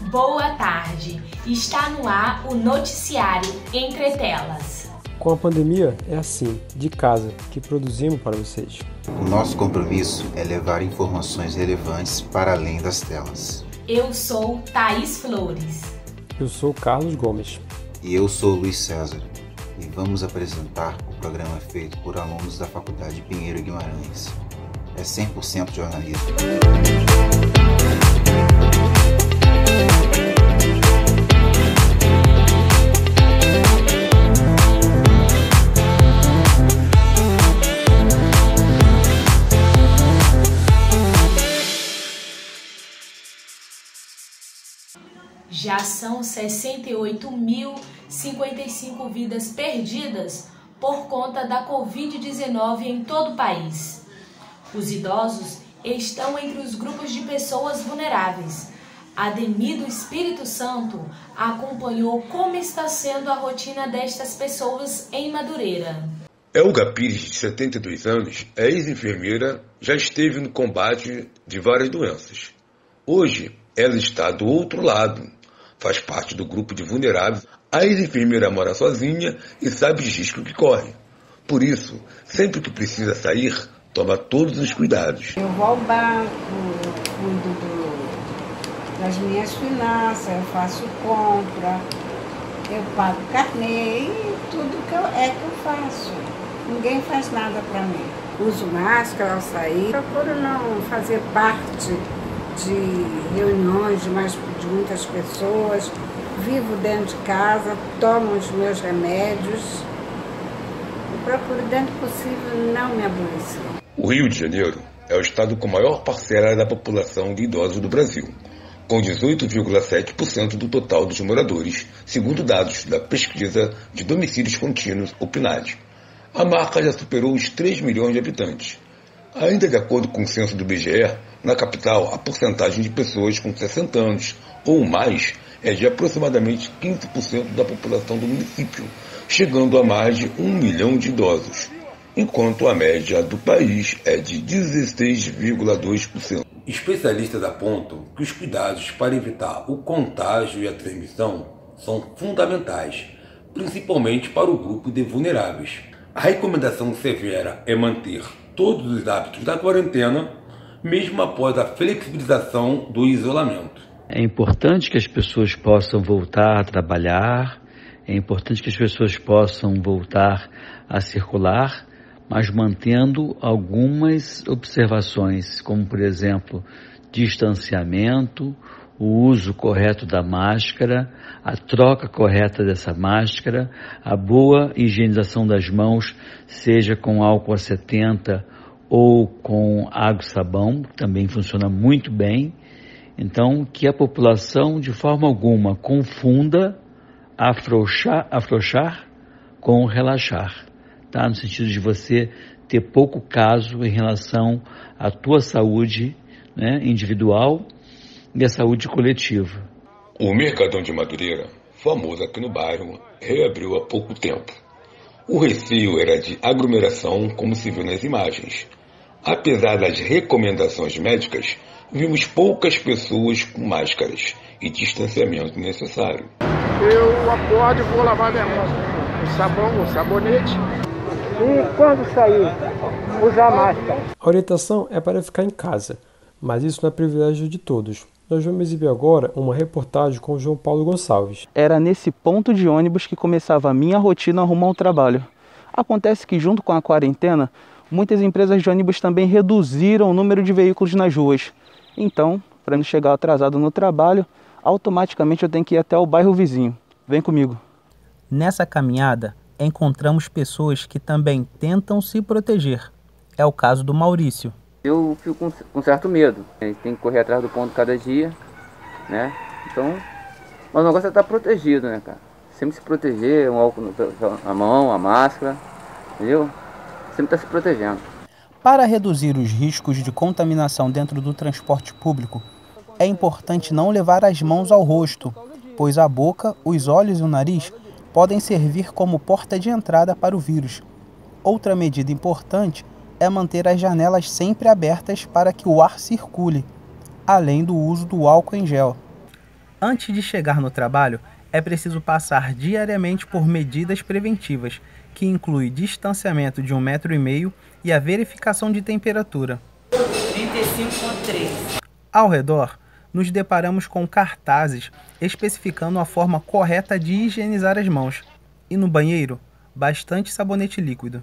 Boa tarde, está no ar o noticiário Entre Telas. Com a pandemia é assim, de casa, que produzimos para vocês. O nosso compromisso é levar informações relevantes para além das telas. Eu sou Thaís Flores. Eu sou Carlos Gomes. E eu sou Luiz César. E vamos apresentar o programa feito por alunos da Faculdade Pinheiro Guimarães. É 100% jornalismo. Já são 68.055 vidas perdidas por conta da Covid-19 em todo o país. Os idosos estão entre os grupos de pessoas vulneráveis. Ademir do Espírito Santo acompanhou como está sendo a rotina destas pessoas em Madureira. Elga Pires, de 72 anos, é ex-enfermeira, já esteve no combate de várias doenças. Hoje, ela está do outro lado. Faz parte do grupo de vulneráveis. A ex-enfermeira mora sozinha e sabe os riscos que corre. Por isso, sempre que precisa sair, toma todos os cuidados. Eu vou ao banco, cuido das minhas finanças, eu faço compra, eu pago carnê e tudo que eu faço. Ninguém faz nada para mim. Uso máscara ao sair. Procuro não fazer parte de reuniões de muitas pessoas, vivo dentro de casa, tomo os meus remédios e procuro, dentro do possível, não me aborrecer. O Rio de Janeiro é o estado com maior parcela da população de idosos do Brasil, com 18,7% do total dos moradores, segundo dados da pesquisa de domicílios contínuos, o PNAD. A marca já superou os 3 milhões de habitantes. Ainda de acordo com o censo do IBGE, na capital, a porcentagem de pessoas com 60 anos ou mais é de aproximadamente 15% da população do município, chegando a mais de 1 milhão de idosos, enquanto a média do país é de 16,2%. Especialistas apontam que os cuidados para evitar o contágio e a transmissão são fundamentais, principalmente para o grupo de vulneráveis. A recomendação severa é manter todos os hábitos da quarentena, mesmo após a flexibilização do isolamento. É importante que as pessoas possam voltar a trabalhar, é importante que as pessoas possam voltar a circular, mas mantendo algumas observações, como, por exemplo, distanciamento, o uso correto da máscara, a troca correta dessa máscara, a boa higienização das mãos, seja com álcool a 70 ou com água e sabão, também funciona muito bem. Então, que a população, de forma alguma, confunda afrouxar com relaxar, tá? No sentido de você ter pouco caso em relação à tua saúde, né, individual e a saúde coletiva. O Mercadão de Madureira, famoso aqui no bairro, reabriu há pouco tempo. O receio era de aglomeração, como se viu nas imagens. Apesar das recomendações médicas, vimos poucas pessoas com máscaras e distanciamento necessário. Eu acordo e vou lavar minha mão com sabão, com sabonete. E quando sair, usar máscara. A orientação é para ficar em casa, mas isso não é privilégio de todos. Nós vamos exibir agora uma reportagem com o João Paulo Gonçalves. Era nesse ponto de ônibus que começava a minha rotina rumo ao trabalho. Acontece que, junto com a quarentena, muitas empresas de ônibus também reduziram o número de veículos nas ruas. Então, para não chegar atrasado no trabalho, automaticamente eu tenho que ir até o bairro vizinho. Vem comigo. Nessa caminhada, encontramos pessoas que também tentam se proteger. É o caso do Maurício. Eu fico com certo medo. A gente tem que correr atrás do ponto cada dia, né? Então, mas o negócio é estar protegido, né, cara? Sempre se proteger, um álcool na mão, a máscara, entendeu? Sempre estar se protegendo. Para reduzir os riscos de contaminação dentro do transporte público, é importante não levar as mãos ao rosto, pois a boca, os olhos e o nariz podem servir como porta de entrada para o vírus. Outra medida importante é manter as janelas sempre abertas para que o ar circule, além do uso do álcool em gel. Antes de chegar no trabalho, é preciso passar diariamente por medidas preventivas, que inclui distanciamento de 1,5 metro e a verificação de temperatura. 35,3. Ao redor, nos deparamos com cartazes especificando a forma correta de higienizar as mãos. E no banheiro, bastante sabonete líquido.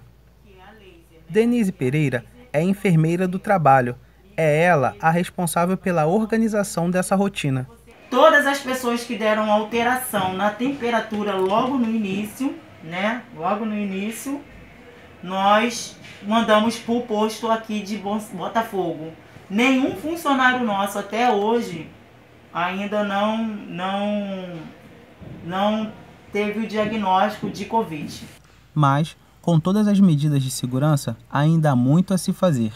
Denise Pereira é enfermeira do trabalho. É ela a responsável pela organização dessa rotina. Todas as pessoas que deram alteração na temperatura logo no início, nós mandamos para o posto aqui de Botafogo. Nenhum funcionário nosso até hoje ainda não teve o diagnóstico de Covid. Mas, com todas as medidas de segurança, ainda há muito a se fazer.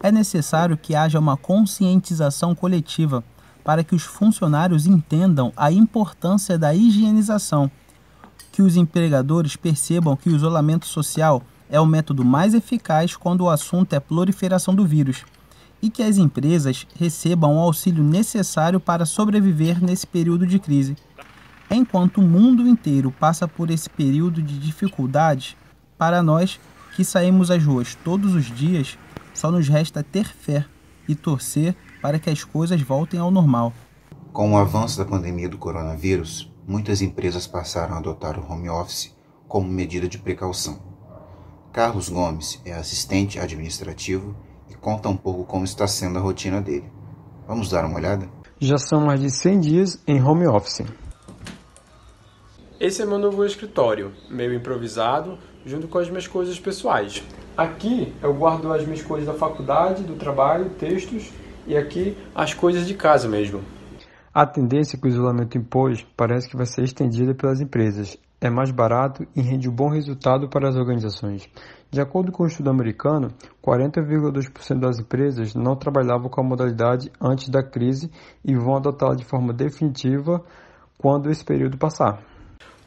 É necessário que haja uma conscientização coletiva para que os funcionários entendam a importância da higienização, que os empregadores percebam que o isolamento social é o método mais eficaz quando o assunto é proliferação do vírus, e que as empresas recebam o auxílio necessário para sobreviver nesse período de crise. Enquanto o mundo inteiro passa por esse período de dificuldade, para nós que saímos às ruas todos os dias, só nos resta ter fé e torcer para que as coisas voltem ao normal. Com o avanço da pandemia do coronavírus, muitas empresas passaram a adotar o home office como medida de precaução. Carlos Gomes é assistente administrativo e conta um pouco como está sendo a rotina dele. Vamos dar uma olhada? Já são mais de 100 dias em home office. Esse é meu novo escritório, meio improvisado, junto com as minhas coisas pessoais. Aqui eu guardo as minhas coisas da faculdade, do trabalho, textos, e aqui as coisas de casa mesmo. A tendência que o isolamento impôs parece que vai ser estendida pelas empresas. É mais barato e rende um bom resultado para as organizações. De acordo com o estudo americano, 40,2% das empresas não trabalhavam com a modalidade antes da crise e vão adotá-la de forma definitiva quando esse período passar.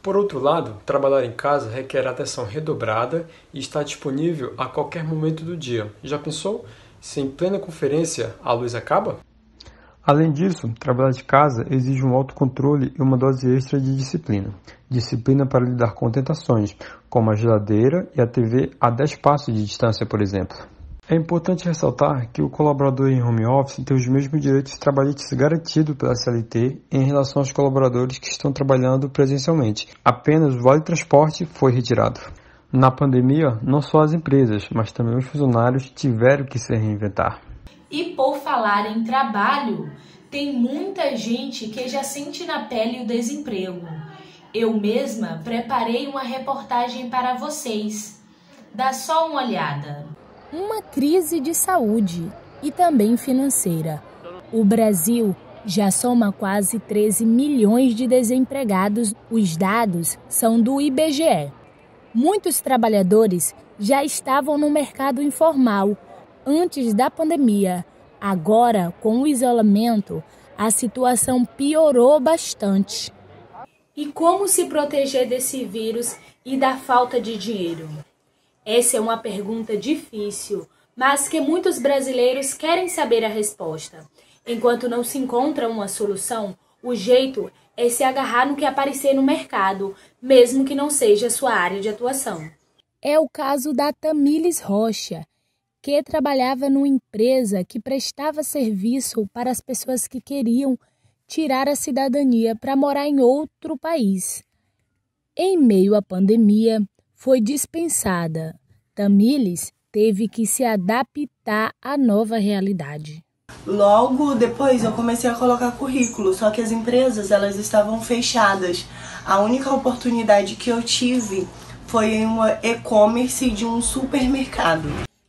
Por outro lado, trabalhar em casa requer atenção redobrada e está disponível a qualquer momento do dia. Já pensou se em plena conferência a luz acaba? Além disso, trabalhar de casa exige um autocontrole e uma dose extra de disciplina. Disciplina para lidar com tentações, como a geladeira e a TV a 10 passos de distância, por exemplo. É importante ressaltar que o colaborador em home office tem os mesmos direitos trabalhistas garantidos pela CLT em relação aos colaboradores que estão trabalhando presencialmente. Apenas o vale-transporte foi retirado. Na pandemia, não só as empresas, mas também os funcionários tiveram que se reinventar. E por falar em trabalho, tem muita gente que já sente na pele o desemprego. Eu mesma preparei uma reportagem para vocês. Dá só uma olhada. Uma crise de saúde e também financeira. O Brasil já soma quase 13 milhões de desempregados. Os dados são do IBGE. Muitos trabalhadores já estavam no mercado informal antes da pandemia. Agora, com o isolamento, a situação piorou bastante. E como se proteger desse vírus e da falta de dinheiro? Essa é uma pergunta difícil, mas que muitos brasileiros querem saber a resposta. Enquanto não se encontra uma solução, o jeito é se agarrar no que aparecer no mercado, mesmo que não seja sua área de atuação. É o caso da Tamílis Rocha, que trabalhava numa empresa que prestava serviço para as pessoas que queriam tirar a cidadania para morar em outro país. Em meio à pandemia, foi dispensada. Tamílis teve que se adaptar à nova realidade. Logo depois eu comecei a colocar currículo, só que as empresas elas estavam fechadas. A única oportunidade que eu tive foi em uma e-commerce de um supermercado.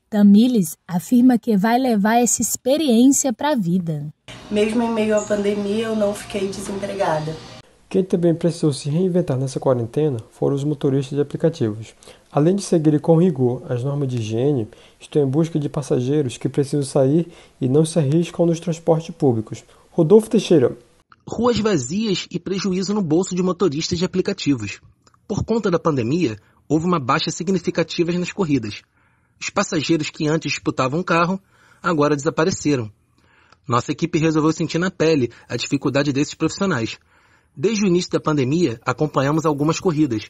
Tamílis afirma que vai levar essa experiência para a vida. Mesmo em meio à pandemia, eu não fiquei desempregada. Quem também precisou se reinventar nessa quarentena foram os motoristas de aplicativos. Além de seguirem com rigor as normas de higiene, estão em busca de passageiros que precisam sair e não se arriscam nos transportes públicos. Rodolfo Teixeira. Ruas vazias e prejuízo no bolso de motoristas de aplicativos. Por conta da pandemia, houve uma baixa significativa nas corridas. Os passageiros que antes disputavam o carro, agora desapareceram. Nossa equipe resolveu sentir na pele a dificuldade desses profissionais. Desde o início da pandemia, acompanhamos algumas corridas.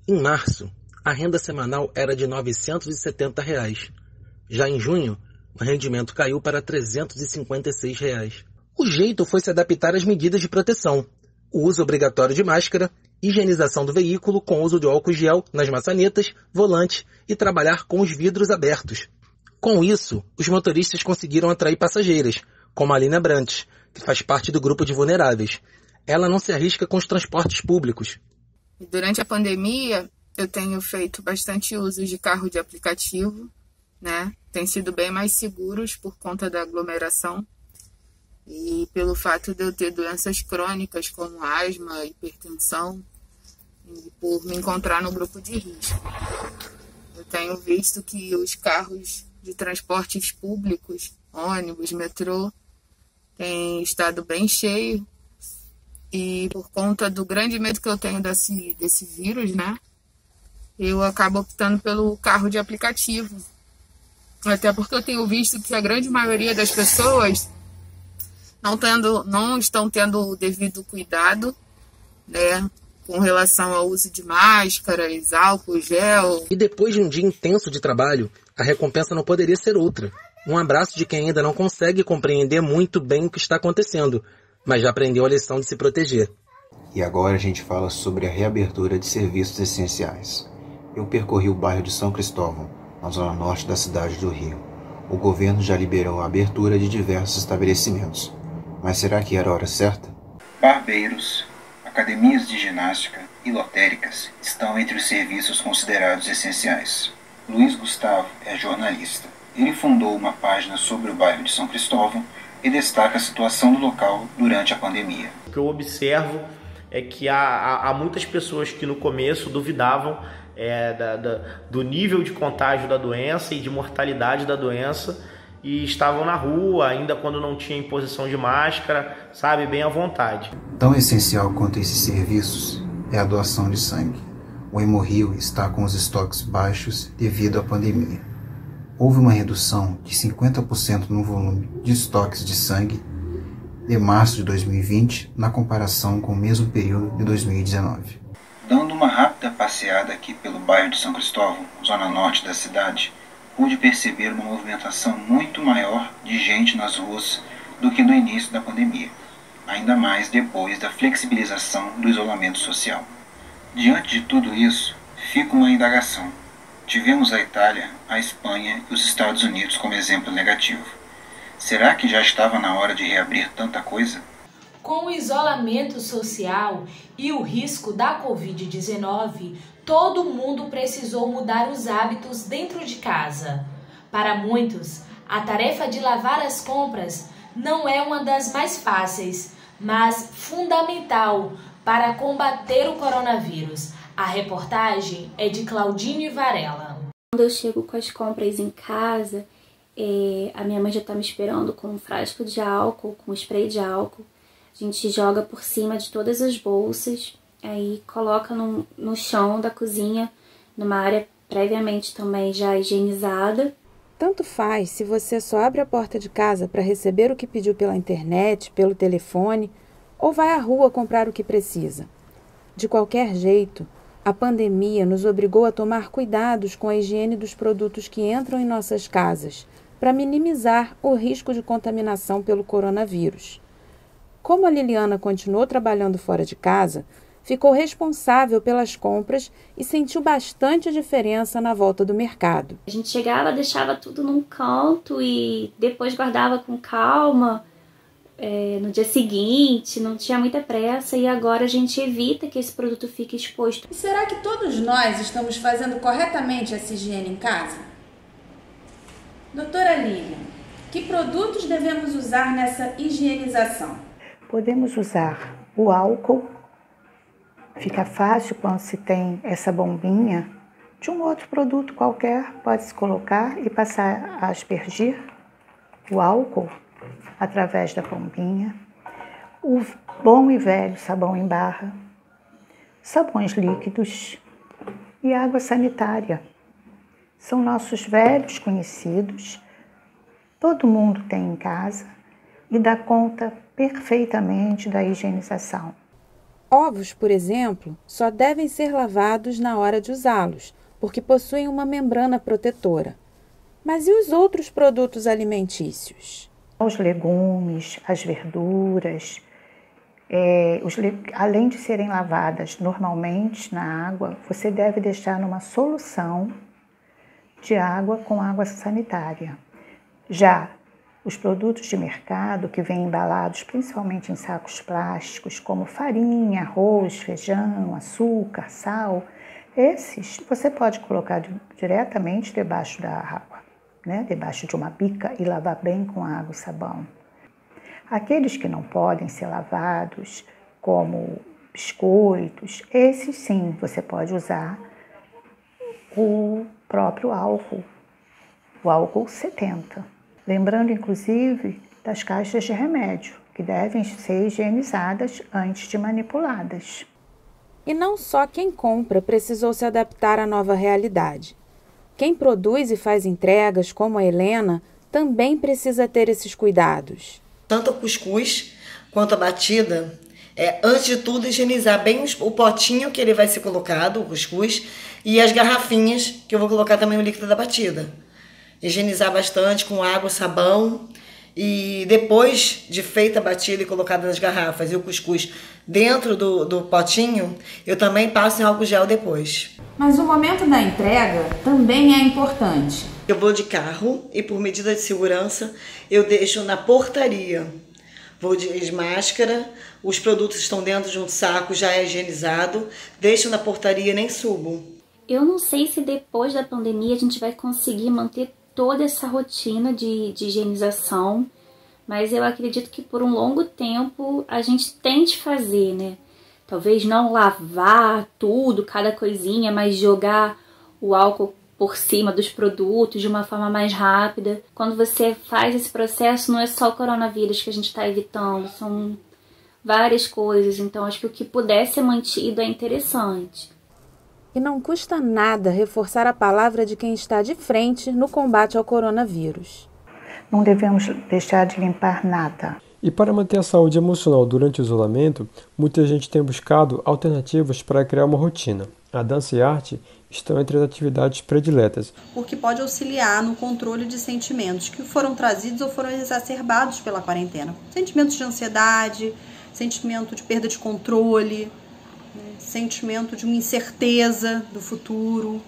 Em março, a renda semanal era de R$ 970. Já em junho, o rendimento caiu para R$ 356. O jeito foi se adaptar às medidas de proteção. O uso obrigatório de máscara, higienização do veículo com uso de álcool gel nas maçanetas, volantes e trabalhar com os vidros abertos. Com isso, os motoristas conseguiram atrair passageiras, como a Alina Brantes, que faz parte do grupo de vulneráveis. Ela não se arrisca com os transportes públicos. Durante a pandemia, eu tenho feito bastante uso de carro de aplicativo, né? Tem sido bem mais seguros por conta da aglomeração e pelo fato de eu ter doenças crônicas como asma, hipertensão e por me encontrar no grupo de risco. Eu tenho visto que os carros de transportes públicos, ônibus, metrô, têm estado bem cheios e por conta do grande medo que eu tenho desse vírus, né? Eu acabo optando pelo carro de aplicativo. Até porque eu tenho visto que a grande maioria das pessoas não estão tendo o devido cuidado, né, com relação ao uso de máscaras, álcool, gel. E depois de um dia intenso de trabalho, a recompensa não poderia ser outra. Um abraço de quem ainda não consegue compreender muito bem o que está acontecendo, mas já aprendeu a lição de se proteger. E agora a gente fala sobre a reabertura de serviços essenciais. Eu percorri o bairro de São Cristóvão, na zona norte da cidade do Rio. O governo já liberou a abertura de diversos estabelecimentos. Mas será que era a hora certa? Barbeiros, academias de ginástica e lotéricas estão entre os serviços considerados essenciais. Luiz Gustavo é jornalista. Ele fundou uma página sobre o bairro de São Cristóvão e destaca a situação do local durante a pandemia. O que eu observo é que há muitas pessoas que no começo duvidavam do nível de contágio da doença e de mortalidade da doença e estavam na rua ainda quando não tinha imposição de máscara, sabe, bem à vontade. Tão essencial quanto esses serviços é a doação de sangue. O Hemorrio está com os estoques baixos devido à pandemia. Houve uma redução de 50% no volume de estoques de sangue de março de 2020 na comparação com o mesmo período de 2019. Dando uma rápida passeada aqui pelo bairro de São Cristóvão, zona norte da cidade, pude perceber uma movimentação muito maior de gente nas ruas do que no início da pandemia, ainda mais depois da flexibilização do isolamento social. Diante de tudo isso, fica uma indagação. Tivemos a Itália, a Espanha e os Estados Unidos como exemplo negativo. Será que já estava na hora de reabrir tanta coisa? Com o isolamento social e o risco da Covid-19, todo mundo precisou mudar os hábitos dentro de casa. Para muitos, a tarefa de lavar as compras não é uma das mais fáceis, mas fundamental para combater o coronavírus. A reportagem é de Claudine Varela. Quando eu chego com as compras em casa, a minha mãe já está me esperando com um frasco de álcool, com spray de álcool. A gente joga por cima de todas as bolsas, aí coloca no chão da cozinha, numa área previamente também já higienizada. Tanto faz se você só abre a porta de casa para receber o que pediu pela internet, pelo telefone, ou vai à rua comprar o que precisa. De qualquer jeito, a pandemia nos obrigou a tomar cuidados com a higiene dos produtos que entram em nossas casas, para minimizar o risco de contaminação pelo coronavírus. Como a Liliana continuou trabalhando fora de casa, ficou responsável pelas compras e sentiu bastante diferença na volta do mercado. A gente chegava, deixava tudo num canto e depois guardava com calma. No dia seguinte, não tinha muita pressa e agora a gente evita que esse produto fique exposto. E será que todos nós estamos fazendo corretamente essa higiene em casa? Doutora Lilian, que produtos devemos usar nessa higienização? Podemos usar o álcool, fica fácil quando se tem essa bombinha de um outro produto qualquer, pode-se colocar e passar a aspergir o álcool através da bombinha, o bom e velho sabão em barra, sabões líquidos e água sanitária. São nossos velhos conhecidos, todo mundo tem em casa e dá conta perfeitamente da higienização. Ovos, por exemplo, só devem ser lavados na hora de usá-los, porque possuem uma membrana protetora. Mas e os outros produtos alimentícios? Os legumes, as verduras, além de serem lavadas normalmente na água, você deve deixar numa solução de água com água sanitária. Já os produtos de mercado que vêm embalados principalmente em sacos plásticos, como farinha, arroz, feijão, açúcar, sal, esses você pode colocar diretamente debaixo da água, né? Debaixo de uma bica e lavar bem com água e sabão. Aqueles que não podem ser lavados, como biscoitos, esses sim você pode usar o próprio álcool, o álcool 70. Lembrando, inclusive, das caixas de remédio, que devem ser higienizadas antes de manipuladas. E não só quem compra precisou se adaptar à nova realidade. Quem produz e faz entregas, como a Helena, também precisa ter esses cuidados. Tanto o cuscuz quanto a batida, antes de tudo, higienizar bem o potinho que ele vai ser colocado, o cuscuz, e as garrafinhas, que eu vou colocar também o líquido da batida. Higienizar bastante com água, sabão, e depois de feita a batida e colocada nas garrafas e o cuscuz dentro do potinho, eu também passo em álcool gel depois. Mas o momento da entrega também é importante. Eu vou de carro e, por medida de segurança, eu deixo na portaria. Vou de máscara, os produtos estão dentro de um saco, já é higienizado, deixo na portaria e nem subo. Eu não sei se depois da pandemia a gente vai conseguir manter toda essa rotina de higienização, mas eu acredito que por um longo tempo a gente tente fazer, né? Talvez não lavar tudo, cada coisinha, mas jogar o álcool por cima dos produtos de uma forma mais rápida. Quando você faz esse processo, não é só o coronavírus que a gente está evitando, são várias coisas. Então, acho que o que puder ser mantido é interessante. E não custa nada reforçar a palavra de quem está de frente no combate ao coronavírus. Não devemos deixar de limpar nada. E para manter a saúde emocional durante o isolamento, muita gente tem buscado alternativas para criar uma rotina. A dança e a arte estão entre as atividades prediletas. Porque pode auxiliar no controle de sentimentos que foram trazidos ou foram exacerbados pela quarentena. Sentimentos de ansiedade, sentimento de perda de controle, sentimento de uma incerteza do futuro,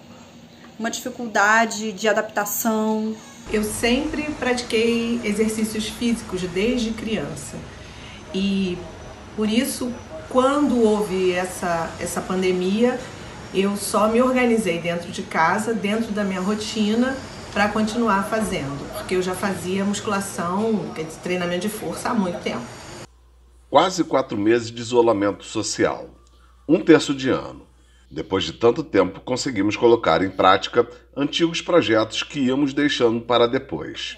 uma dificuldade de adaptação. Eu sempre pratiquei exercícios físicos desde criança e por isso, quando houve essa pandemia, eu só me organizei dentro de casa, dentro da minha rotina, para continuar fazendo, porque eu já fazia musculação, treinamento de força há muito tempo. Quase 4 meses de isolamento social, 1/3 de ano. Depois de tanto tempo, conseguimos colocar em prática antigos projetos que íamos deixando para depois.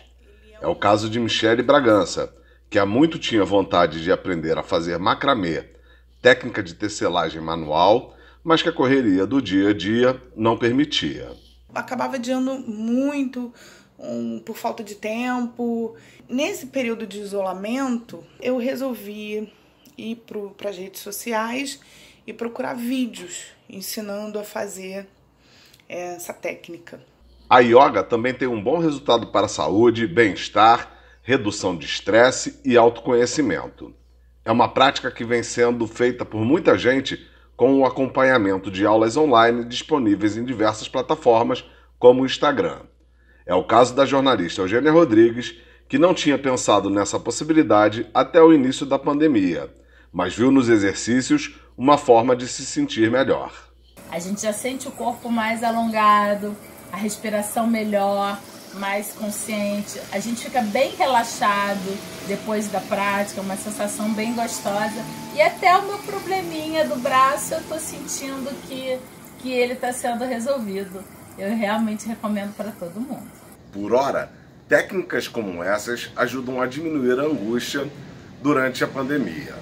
É o caso de Michele Bragança, que há muito tinha vontade de aprender a fazer macramê, técnica de tecelagem manual, mas que a correria do dia a dia não permitia. Acabava adiando muito por falta de tempo. Nesse período de isolamento, eu resolvi ir para as redes sociais e procurar vídeos ensinando a fazer essa técnica. A yoga também tem um bom resultado para a saúde, bem-estar, redução de estresse e autoconhecimento. É uma prática que vem sendo feita por muita gente com o acompanhamento de aulas online disponíveis em diversas plataformas, como o Instagram. É o caso da jornalista Eugênia Rodrigues, que não tinha pensado nessa possibilidade até o início da pandemia, mas viu nos exercícios uma forma de se sentir melhor. A gente já sente o corpo mais alongado, a respiração melhor, mais consciente. A gente fica bem relaxado depois da prática, uma sensação bem gostosa. E até o meu probleminha do braço eu tô sentindo que ele está sendo resolvido. Eu realmente recomendo para todo mundo. Por hora, técnicas como essas ajudam a diminuir a angústia durante a pandemia.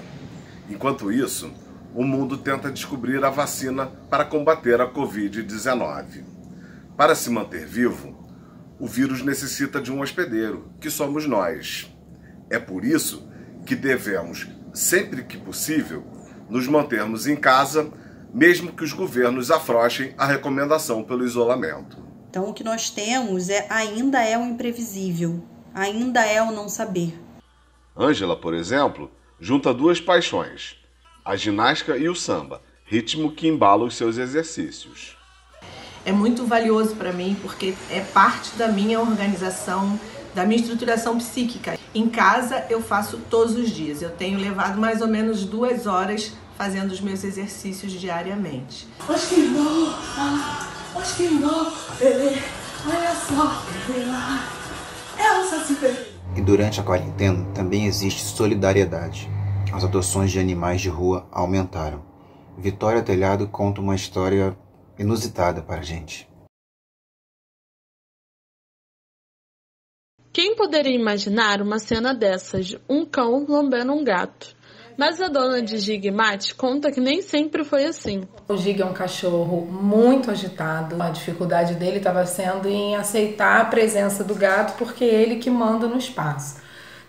Enquanto isso, o mundo tenta descobrir a vacina para combater a Covid-19. Para se manter vivo, o vírus necessita de um hospedeiro, que somos nós. É por isso que devemos, sempre que possível, nos mantermos em casa, mesmo que os governos afrouxem a recomendação pelo isolamento. Então, o que nós temos ainda é o imprevisível, ainda é o não saber. Ângela, por exemplo, junta duas paixões, a ginástica e o samba, ritmo que embala os seus exercícios. É muito valioso para mim porque é parte da minha organização, da minha estruturação psíquica. Em casa eu faço todos os dias, eu tenho levado mais ou menos 2 horas fazendo os meus exercícios diariamente. Olha só, Elsa se perdeu. E durante a quarentena também existe solidariedade. As adoções de animais de rua aumentaram. Vitória Telhado conta uma história inusitada para a gente. Quem poderia imaginar uma cena dessas? Um cão lambendo um gato. Mas a dona de Gig Mate conta que nem sempre foi assim. O Gig é um cachorro muito agitado. A dificuldade dele estava sendo em aceitar a presença do gato, porque é ele que manda no espaço.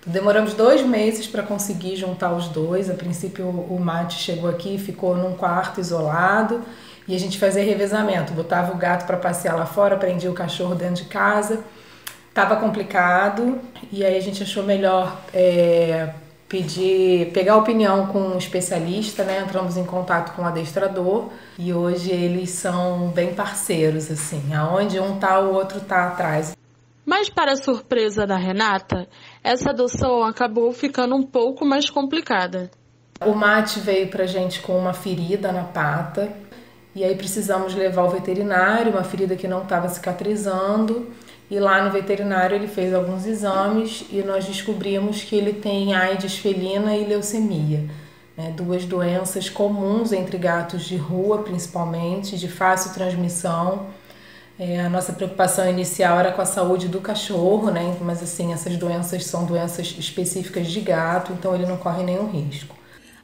Então, demoramos 2 meses para conseguir juntar os dois. A princípio o Mate chegou aqui e ficou num quarto isolado e a gente fazia revezamento. Botava o gato para passear lá fora, prendia o cachorro dentro de casa. Estava complicado e aí a gente achou melhor pegar opinião com um especialista, né? Entramos em contato com um adestrador e hoje eles são bem parceiros, assim, aonde um tá, o outro tá atrás. Mas para a surpresa da Renata, essa adoção acabou ficando um pouco mais complicada. O Mate veio pra gente com uma ferida na pata e aí precisamos levar ao veterinário, uma ferida que não estava cicatrizando. E lá no veterinário ele fez alguns exames e nós descobrimos que ele tem AIDS felina e leucemia, né? 2 doenças comuns entre gatos de rua, principalmente, de fácil transmissão. A nossa preocupação inicial era com a saúde do cachorro, né? Mas assim, essas doenças são doenças específicas de gato, então ele não corre nenhum risco.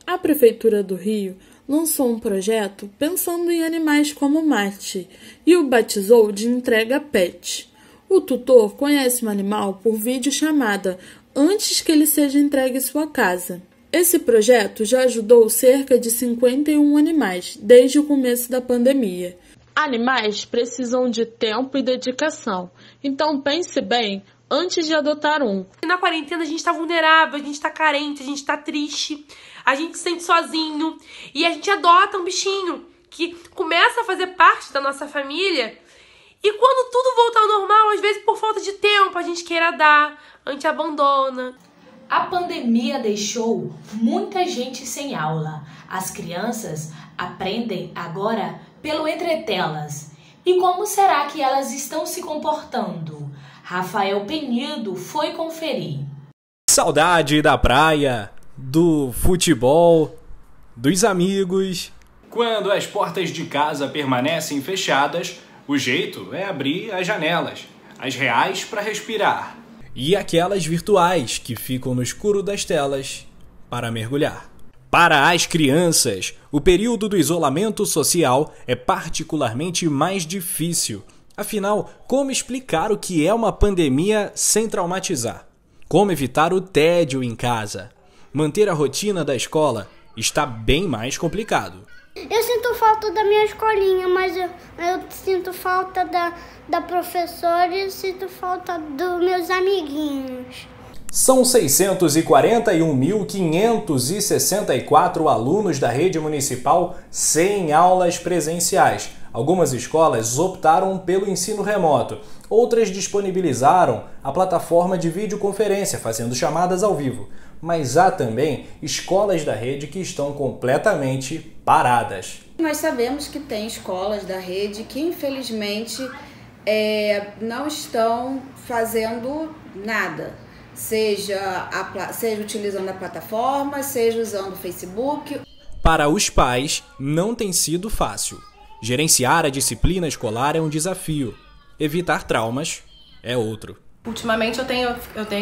A Prefeitura do Rio lançou um projeto pensando em animais como o Mate e o batizou de entrega pet. O tutor conhece o animal por videochamada antes que ele seja entregue em sua casa. Esse projeto já ajudou cerca de 51 animais desde o começo da pandemia. Animais precisam de tempo e dedicação, então pense bem antes de adotar um. Na quarentena a gente tá vulnerável, a gente tá carente, a gente tá triste, a gente se sente sozinho e a gente adota um bichinho que começa a fazer parte da nossa família. E quando tudo voltar ao normal, às vezes por falta de tempo a gente queira dar, a gente abandona. A pandemia deixou muita gente sem aula. As crianças aprendem agora pelo entretelas. E como será que elas estão se comportando? Rafael Penido foi conferir. Saudade da praia, do futebol, dos amigos. Quando as portas de casa permanecem fechadas, o jeito é abrir as janelas, as reais para respirar. E aquelas virtuais que ficam no escuro das telas para mergulhar. Para as crianças, o período do isolamento social é particularmente mais difícil. Afinal, como explicar o que é uma pandemia sem traumatizar? Como evitar o tédio em casa? Manter a rotina da escola está bem mais complicado. Eu sinto falta da minha escolinha, mas eu sinto falta da professora e eu sinto falta dos meus amiguinhos. São 641.564 alunos da rede municipal sem aulas presenciais. Algumas escolas optaram pelo ensino remoto, outras disponibilizaram a plataforma de videoconferência, fazendo chamadas ao vivo. Mas há também escolas da rede que estão completamente paradas. Nós sabemos que tem escolas da rede que, infelizmente, não estão fazendo nada. Seja utilizando a plataforma, seja usando o Facebook. Para os pais, não tem sido fácil. Gerenciar a disciplina escolar é um desafio. Evitar traumas é outro. Ultimamente eu tenho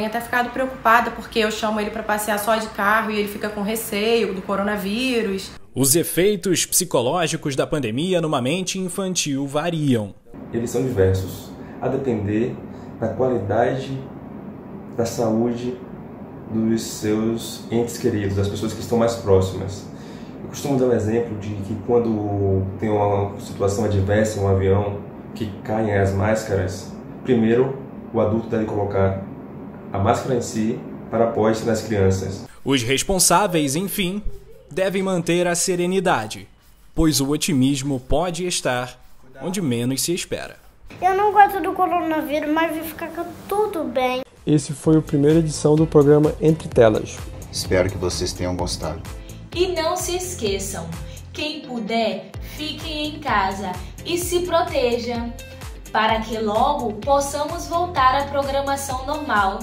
até ficado preocupada porque eu chamo ele para passear só de carro e ele fica com receio do coronavírus. Os efeitos psicológicos da pandemia numa mente infantil variam. Eles são diversos, a depender da qualidade da saúde dos seus entes queridos, das pessoas que estão mais próximas. Eu costumo dar um exemplo de que quando tem uma situação adversa em um avião, que caem as máscaras, primeiro o adulto deve colocar a máscara em si para após nas crianças. Os responsáveis, enfim, devem manter a serenidade, pois o otimismo pode estar onde menos se espera. Eu não gosto do coronavírus, mas vai ficar tudo bem. Esse foi a primeira edição do programa Entre Telas. Espero que vocês tenham gostado. E não se esqueçam, quem puder, fiquem em casa e se proteja, para que logo possamos voltar à programação normal.